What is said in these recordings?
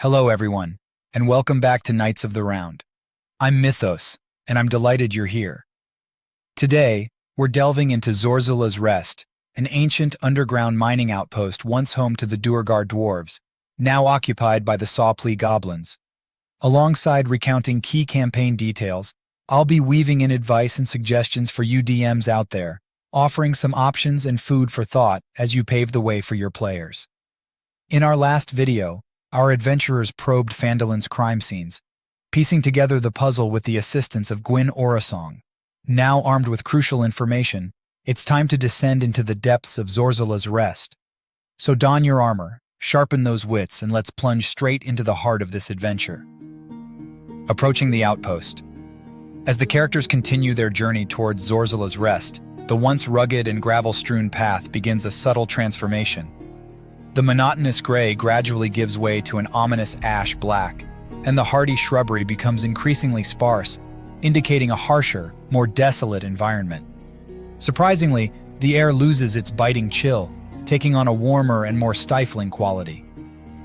Hello everyone, and welcome back to Knights of the Round. I'm Mythos, and I'm delighted you're here. Today, we're delving into Zorzula's Rest, an ancient underground mining outpost once home to the Duergar dwarves, now occupied by the Sawplea goblins. Alongside recounting key campaign details, I'll be weaving in advice and suggestions for you DMs out there, offering some options and food for thought as you pave the way for your players. In our last video, our adventurers probed Phandelver's crime scenes, piecing together the puzzle with the assistance of Gwyn Orasong. Now armed with crucial information, it's time to descend into the depths of Zorzula's Rest. So don your armor, sharpen those wits, and let's plunge straight into the heart of this adventure. Approaching the outpost. As the characters continue their journey towards Zorzula's Rest, the once rugged and gravel-strewn path begins a subtle transformation. The monotonous gray gradually gives way to an ominous ash black, and the hardy shrubbery becomes increasingly sparse, indicating a harsher, more desolate environment. Surprisingly, the air loses its biting chill, taking on a warmer and more stifling quality.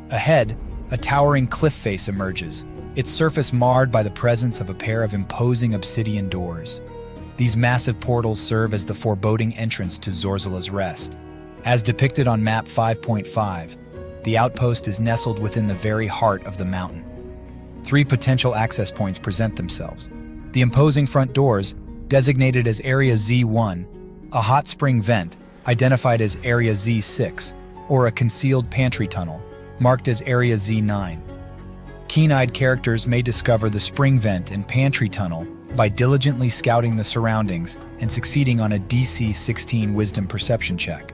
Ahead, a towering cliff face emerges, its surface marred by the presence of a pair of imposing obsidian doors. These massive portals serve as the foreboding entrance to Zorzula's Rest. As depicted on Map 5.5, the outpost is nestled within the very heart of the mountain. 3 potential access points present themselves. The imposing front doors, designated as Area Z1, a hot spring vent, identified as Area Z6, or a concealed pantry tunnel, marked as Area Z9. Keen-eyed characters may discover the spring vent and pantry tunnel by diligently scouting the surroundings and succeeding on a DC 16 Wisdom Perception check.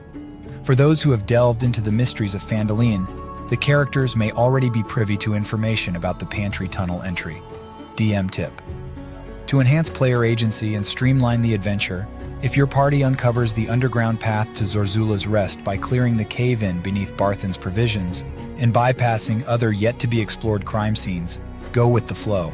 For those who have delved into the mysteries of Phandelver, the characters may already be privy to information about the pantry tunnel entry. DM tip. To enhance player agency and streamline the adventure, if your party uncovers the underground path to Zorzula's Rest by clearing the cave-in beneath Barthen's provisions and bypassing other yet-to-be-explored crime scenes, go with the flow.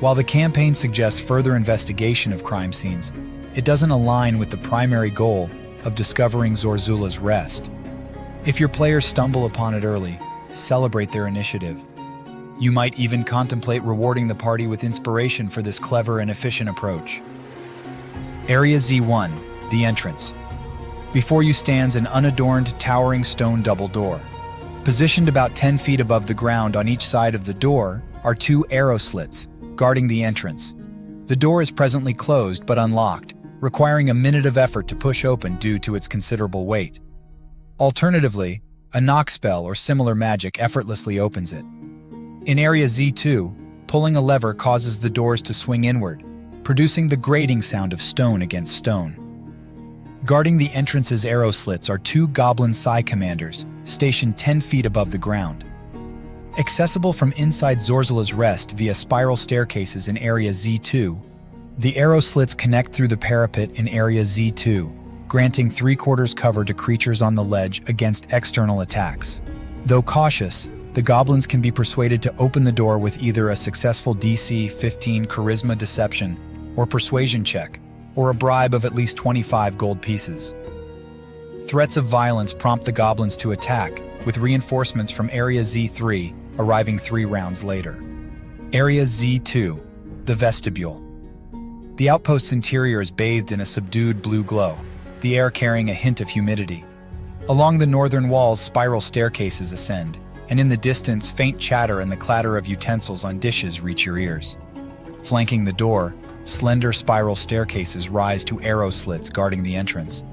While the campaign suggests further investigation of crime scenes, it doesn't align with the primary goal of discovering Zorzula's Rest. If your players stumble upon it early, celebrate their initiative. You might even contemplate rewarding the party with inspiration for this clever and efficient approach. Area Z1, the entrance. Before you stands an unadorned, towering stone double door. Positioned about 10 feet above the ground on each side of the door are 2 arrow slits, guarding the entrance. The door is presently closed but unlocked, requiring a minute of effort to push open due to its considerable weight. Alternatively, a knock spell or similar magic effortlessly opens it. In Area Z2, pulling a lever causes the doors to swing inward, producing the grating sound of stone against stone. Guarding the entrance's arrow slits are 2 Goblin Psi Commanders, stationed 10 feet above the ground. Accessible from inside Zorzula's Rest via spiral staircases in Area Z2, the arrow slits connect through the parapet in Area Z2, granting 3/4 cover to creatures on the ledge against external attacks. Though cautious, the goblins can be persuaded to open the door with either a successful DC 15 Charisma Deception or Persuasion check, or a bribe of at least 25 gold pieces. Threats of violence prompt the goblins to attack, with reinforcements from Area Z3 arriving 3 rounds later. Area Z2 The Vestibule. The outpost's interior is bathed in a subdued blue glow, the air carrying a hint of humidity. Along the northern walls, spiral staircases ascend, and in the distance, faint chatter and the clatter of utensils on dishes reach your ears. Flanking the door, slender spiral staircases rise to arrow slits guarding the entrance.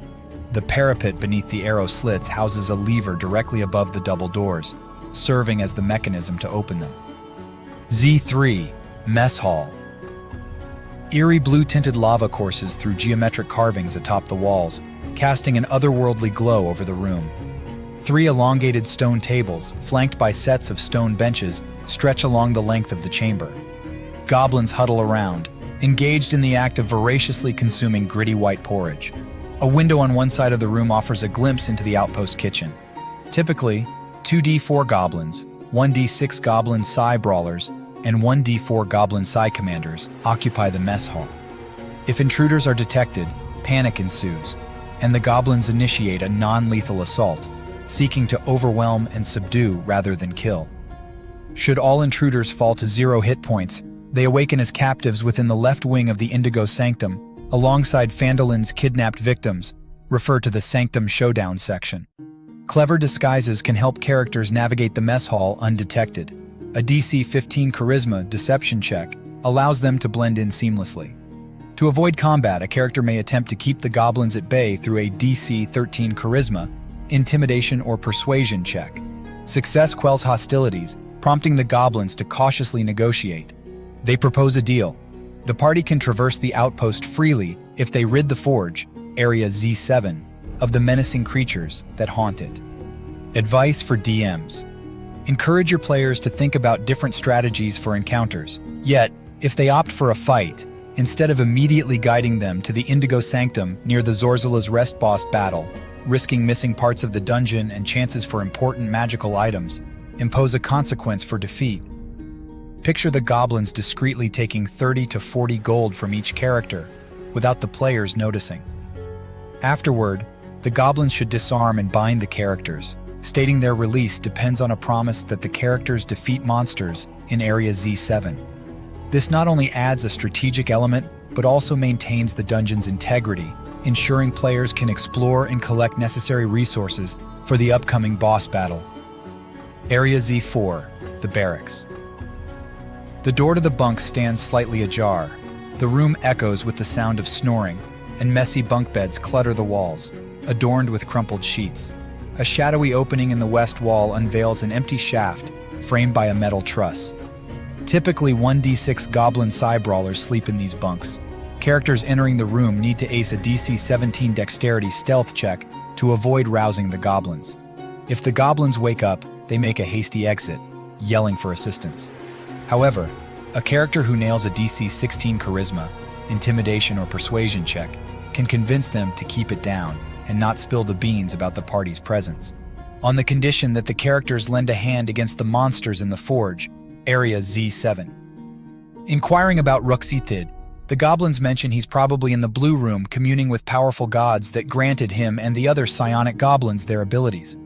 The parapet beneath the arrow slits houses a lever directly above the double doors, serving as the mechanism to open them. Z3 Mess Hall. Eerie blue-tinted lava courses through geometric carvings atop the walls, casting an otherworldly glow over the room. 3 elongated stone tables, flanked by sets of stone benches, stretch along the length of the chamber. Goblins huddle around, engaged in the act of voraciously consuming gritty white porridge. A window on one side of the room offers a glimpse into the outpost kitchen. Typically, 2d4 goblins, 1d6 goblin Psi brawlers, and 1d4 Goblin Psi Commanders occupy the mess hall. If intruders are detected, panic ensues, and the goblins initiate a non-lethal assault, seeking to overwhelm and subdue rather than kill. Should all intruders fall to 0 hit points, they awaken as captives within the left wing of the Indigo Sanctum, alongside Phandelver's kidnapped victims, referred to the Sanctum Showdown section. Clever disguises can help characters navigate the mess hall undetected. A DC 15 Charisma deception check allows them to blend in seamlessly. To avoid combat, a character may attempt to keep the goblins at bay through a DC 13 Charisma, Intimidation or Persuasion check. Success quells hostilities, prompting the goblins to cautiously negotiate. They propose a deal. The party can traverse the outpost freely if they rid the forge, Area Z7, of the menacing creatures that haunt it. Advice for DMs. Encourage your players to think about different strategies for encounters. Yet, if they opt for a fight, instead of immediately guiding them to the Indigo Sanctum near the Zorzula's Rest boss battle, risking missing parts of the dungeon and chances for important magical items, impose a consequence for defeat. Picture the goblins discreetly taking 30 to 40 gold from each character, without the players noticing. Afterward, the goblins should disarm and bind the characters, stating their release depends on a promise that the characters defeat monsters in Area Z7. This not only adds a strategic element, but also maintains the dungeon's integrity, ensuring players can explore and collect necessary resources for the upcoming boss battle. Area Z4 The Barracks. The door to the bunk stands slightly ajar. The room echoes with the sound of snoring, and messy bunk beds clutter the walls, adorned with crumpled sheets. A shadowy opening in the west wall unveils an empty shaft, framed by a metal truss. Typically, 1d6 goblin brawlers sleep in these bunks. Characters entering the room need to ace a DC 17 dexterity stealth check to avoid rousing the goblins. If the goblins wake up, they make a hasty exit, yelling for assistance. However, a character who nails a DC 16 Charisma, Intimidation or Persuasion check can convince them to keep it down and not spill the beans about the party's presence, on the condition that the characters lend a hand against the monsters in the forge, Area Z7. Inquiring about Ruxithid, the goblins mention he's probably in the blue room communing with powerful gods that granted him and the other psionic goblins their abilities.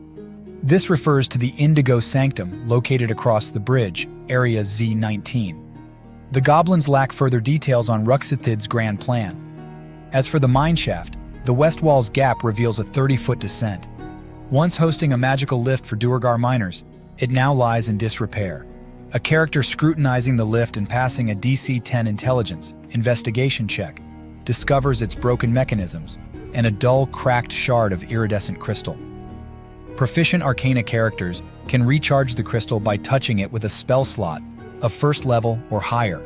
This refers to the Indigo Sanctum, located across the bridge, Area Z19. The goblins lack further details on Ruxithid's grand plan. As for the mineshaft, the west wall's gap reveals a 30-foot descent. Once hosting a magical lift for Duergar miners, it now lies in disrepair. A character scrutinizing the lift and passing a DC 10 Intelligence investigation check discovers its broken mechanisms and a dull, cracked shard of iridescent crystal. Proficient Arcana characters can recharge the crystal by touching it with a spell slot of first level or higher.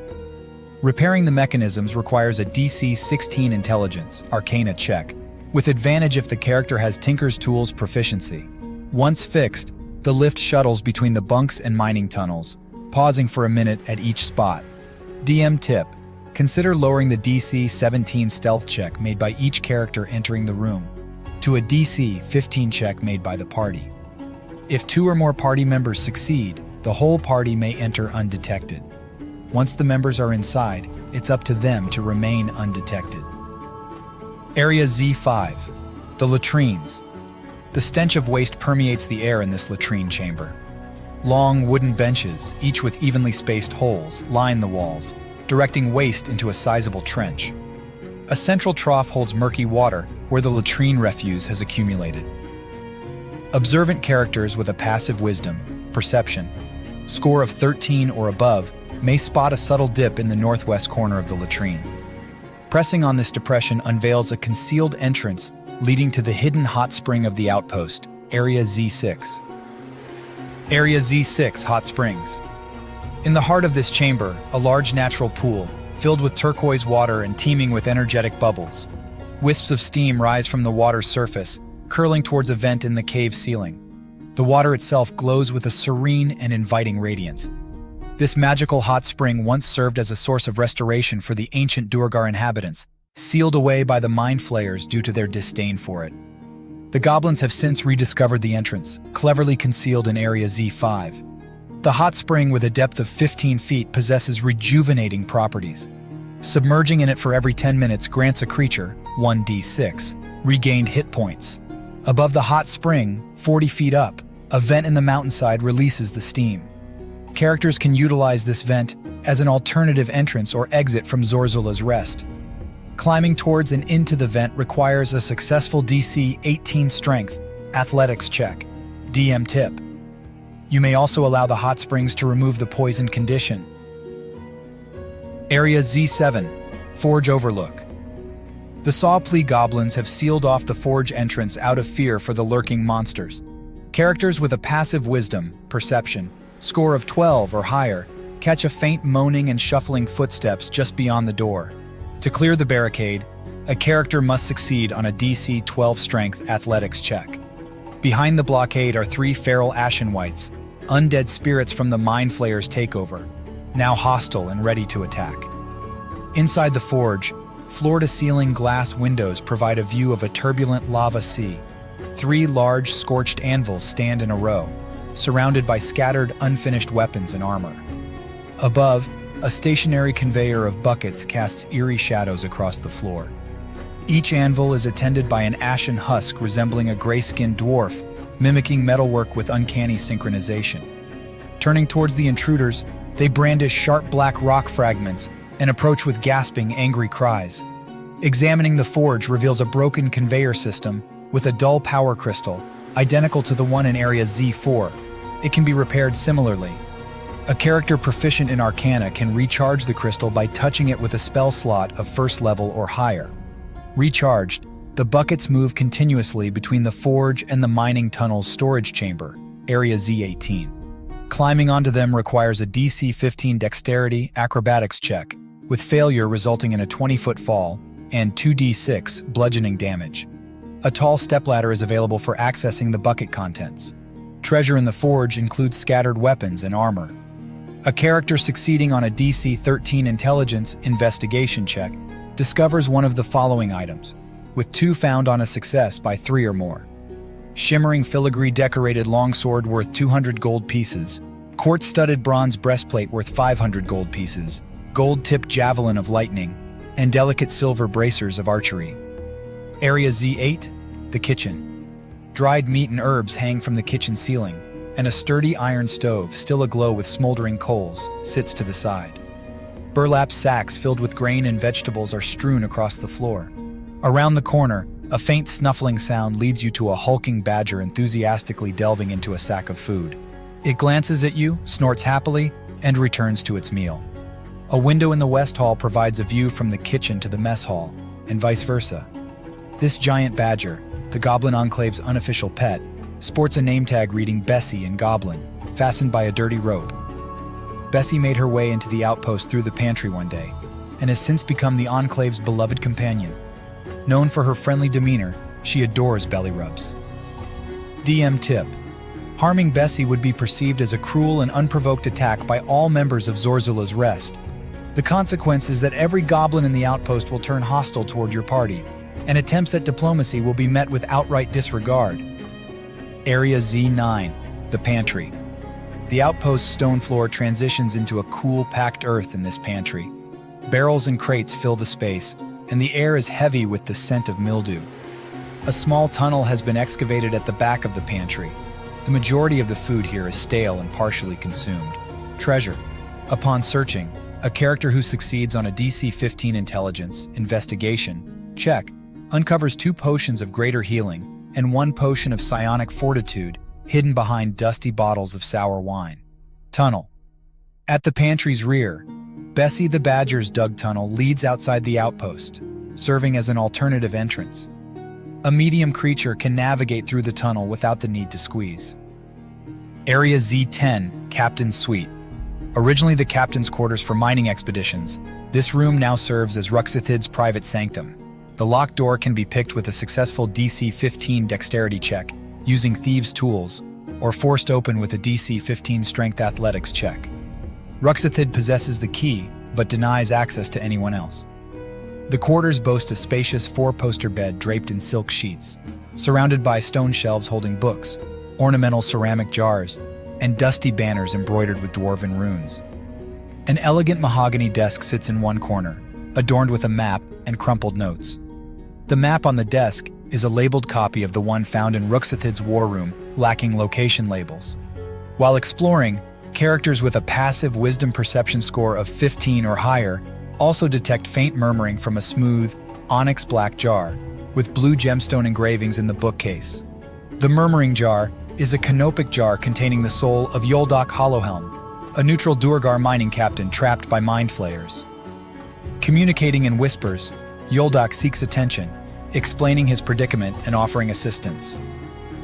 Repairing the mechanisms requires a DC 16 Intelligence Arcana check, with advantage if the character has Tinker's Tools proficiency. Once fixed, the lift shuttles between the bunks and mining tunnels, pausing for a minute at each spot. DM tip: consider lowering the DC 17 stealth check made by each character entering the room to a DC 15 check made by the party. If 2 or more party members succeed, the whole party may enter undetected. Once the members are inside, it's up to them to remain undetected. Area Z5 The Latrines. The stench of waste permeates the air in this latrine chamber. Long wooden benches, each with evenly spaced holes, line the walls, directing waste into a sizable trench. A central trough holds murky water where the latrine refuse has accumulated. Observant characters with a passive wisdom, perception, score of 13 or above may spot a subtle dip in the northwest corner of the latrine. Pressing on this depression unveils a concealed entrance leading to the hidden hot spring of the outpost, Area Z6. Area Z6 Hot Springs. In the heart of this chamber, a large natural pool, filled with turquoise water and teeming with energetic bubbles. Wisps of steam rise from the water's surface, curling towards a vent in the cave ceiling. The water itself glows with a serene and inviting radiance. This magical hot spring once served as a source of restoration for the ancient Duergar inhabitants, sealed away by the mind flayers due to their disdain for it. The goblins have since rediscovered the entrance, cleverly concealed in Area Z5. The hot spring, with a depth of 15 feet, possesses rejuvenating properties. Submerging in it for every 10 minutes grants a creature, 1d6, regained hit points. Above the hot spring, 40 feet up, a vent in the mountainside releases the steam. Characters can utilize this vent as an alternative entrance or exit from Zorzula's Rest. Climbing towards and into the vent requires a successful DC 18 Strength Athletics check. DM tip: you may also allow the hot springs to remove the poison condition. Area Z7 Forge Overlook. The Sawplea goblins have sealed off the forge entrance out of fear for the lurking monsters. Characters with a passive wisdom, perception, score of 12 or higher catch a faint moaning and shuffling footsteps just beyond the door. To clear the barricade, a character must succeed on a DC 12 Strength Athletics check. Behind the blockade are 3 feral Ashen Wights, undead spirits from the Mind Flayer's takeover, now hostile and ready to attack. Inside the forge, floor-to-ceiling glass windows provide a view of a turbulent lava sea. 3 large scorched anvils stand in a row, surrounded by scattered, unfinished weapons and armor. Above, a stationary conveyor of buckets casts eerie shadows across the floor. Each anvil is attended by an ashen husk resembling a gray-skinned dwarf, mimicking metalwork with uncanny synchronization. Turning towards the intruders, they brandish sharp black rock fragments and approach with gasping, angry cries. Examining the forge reveals a broken conveyor system with a dull power crystal, identical to the one in Area Z4. It can be repaired similarly. A character proficient in Arcana can recharge the crystal by touching it with a spell slot of first level or higher. Recharged, the buckets move continuously between the forge and the mining tunnel's storage chamber, Area Z18. Climbing onto them requires a DC 15 Dexterity Acrobatics check, with failure resulting in a 20-foot fall and 2d6 bludgeoning damage. A tall stepladder is available for accessing the bucket contents. Treasure in the forge includes scattered weapons and armor. A character succeeding on a DC 13 Intelligence Investigation check discovers one of the following items, with 2 found on a success by 3 or more. Shimmering filigree decorated longsword worth 200 gold pieces, quartz-studded bronze breastplate worth 500 gold pieces, gold-tipped javelin of lightning, and delicate silver bracers of archery. Area Z8, the kitchen. Dried meat and herbs hang from the kitchen ceiling, and a sturdy iron stove, still aglow with smoldering coals, sits to the side. Burlap sacks filled with grain and vegetables are strewn across the floor. Around the corner, a faint snuffling sound leads you to a hulking badger enthusiastically delving into a sack of food. It glances at you, snorts happily, and returns to its meal. A window in the West Hall provides a view from the kitchen to the mess hall, and vice versa. This giant badger, the Goblin Enclave's unofficial pet, sports a name tag reading Bessie in Goblin, fastened by a dirty rope. Bessie made her way into the Outpost through the pantry one day, and has since become the Enclave's beloved companion. Known for her friendly demeanor, she adores belly rubs. DM tip: harming Bessie would be perceived as a cruel and unprovoked attack by all members of Zorzula's Rest. The consequence is that every goblin in the Outpost will turn hostile toward your party, and attempts at diplomacy will be met with outright disregard. Area Z9 The Pantry. The Outpost's stone floor transitions into a cool, packed earth in this pantry. Barrels and crates fill the space, and the air is heavy with the scent of mildew. A small tunnel has been excavated at the back of the pantry. The majority of the food here is stale and partially consumed. Treasure. Upon searching, a character who succeeds on a DC 15 Intelligence Investigation check uncovers 2 potions of greater healing and 1 potion of psionic fortitude hidden behind dusty bottles of sour wine. Tunnel. At the pantry's rear, Bessie the Badger's dug tunnel leads outside the Outpost, serving as an alternative entrance. A medium creature can navigate through the tunnel without the need to squeeze. Area Z10 Captain's Suite. Originally the captain's quarters for mining expeditions, this room now serves as Ruxithid's private sanctum. The locked door can be picked with a successful DC 15 Dexterity check, using thieves' tools, or forced open with a DC 15 Strength Athletics check. Ruxithid possesses the key, but denies access to anyone else. The quarters boast a spacious 4-poster bed draped in silk sheets, surrounded by stone shelves holding books, ornamental ceramic jars, and dusty banners embroidered with dwarven runes. An elegant mahogany desk sits in one corner, adorned with a map and crumpled notes. The map on the desk is a labeled copy of the one found in Ruxithid's war room, lacking location labels. While exploring, Characters with a passive wisdom perception score of 15 or higher also detect faint murmuring from a smooth, onyx black jar with blue gemstone engravings in the bookcase. The murmuring jar is a canopic jar containing the soul of Yoldak Hollowhelm, a neutral Duergar mining captain trapped by mind flayers. Communicating in whispers, Yoldak seeks attention, explaining his predicament and offering assistance.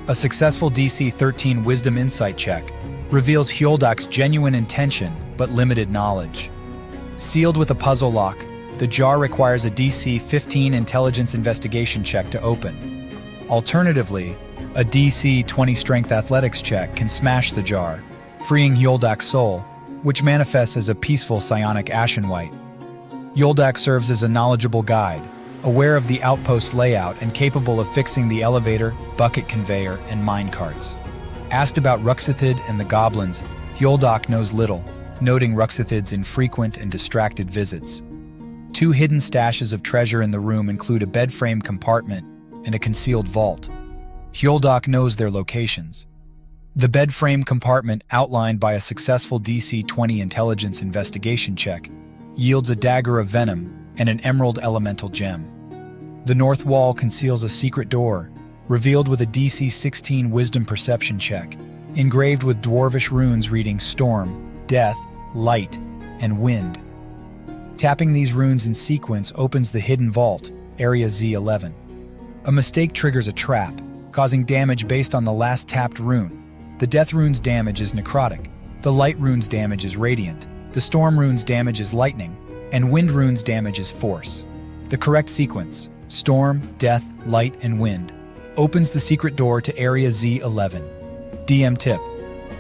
A successful DC 13 Wisdom Insight check reveals Yoldak's genuine intention but limited knowledge. Sealed with a puzzle lock, the jar requires a DC 15 Intelligence Investigation check to open. Alternatively, a DC 20 Strength Athletics check can smash the jar, freeing Yoldak's soul, which manifests as a peaceful psionic ashen white. Yoldak serves as a knowledgeable guide, aware of the outpost layout and capable of fixing the elevator, bucket conveyor, and mine carts. Asked about Ruxithid and the goblins, Yoldak knows little, noting Ruxithid's infrequent and distracted visits. Two hidden stashes of treasure in the room include a bed-frame compartment and a concealed vault. Yoldak knows their locations. The bed-frame compartment, outlined by a successful DC 20 Intelligence Investigation check, yields a dagger of venom and an emerald elemental gem. The north wall conceals a secret door, revealed with a DC 16 Wisdom Perception check, engraved with dwarvish runes reading Storm, Death, Light, and Wind. Tapping these runes in sequence opens the hidden vault, Area Z11. A mistake triggers a trap, causing damage based on the last tapped rune. The Death rune's damage is necrotic, the Light rune's damage is radiant, the Storm rune's damage is lightning, and Wind rune's damage is force. The correct sequence, Storm, Death, Light, and Wind, opens the secret door to Area Z11. DM tip: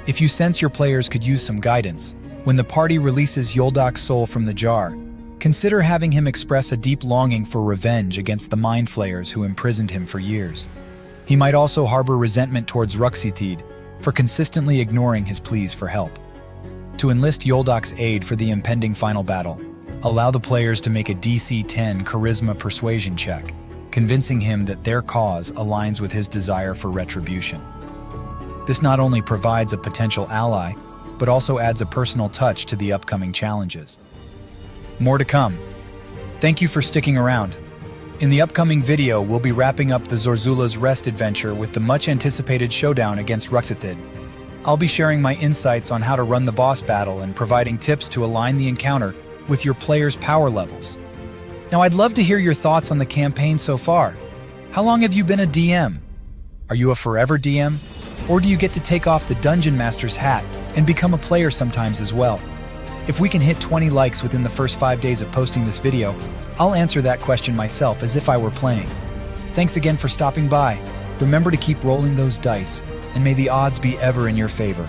if you sense your players could use some guidance, when the party releases Yoldak's soul from the jar, consider having him express a deep longing for revenge against the mind flayers who imprisoned him for years. He might also harbor resentment towards Ruxithid for consistently ignoring his pleas for help. To enlist Yoldak's aid for the impending final battle, allow the players to make a DC 10 Charisma Persuasion check, convincing him that their cause aligns with his desire for retribution. This not only provides a potential ally, but also adds a personal touch to the upcoming challenges. More to come. Thank you for sticking around. In the upcoming video, we'll be wrapping up the Zorzula's Rest adventure with the much-anticipated showdown against Ruxithid. I'll be sharing my insights on how to run the boss battle and providing tips to align the encounter with your players' power levels. Now, I'd love to hear your thoughts on the campaign so far. How long have you been a DM? Are you a forever DM? Or do you get to take off the Dungeon Master's hat and become a player sometimes as well? If we can hit 20 likes within the first 5 days of posting this video, I'll answer that question myself as if I were playing. Thanks again for stopping by. Remember to keep rolling those dice, and may the odds be ever in your favor.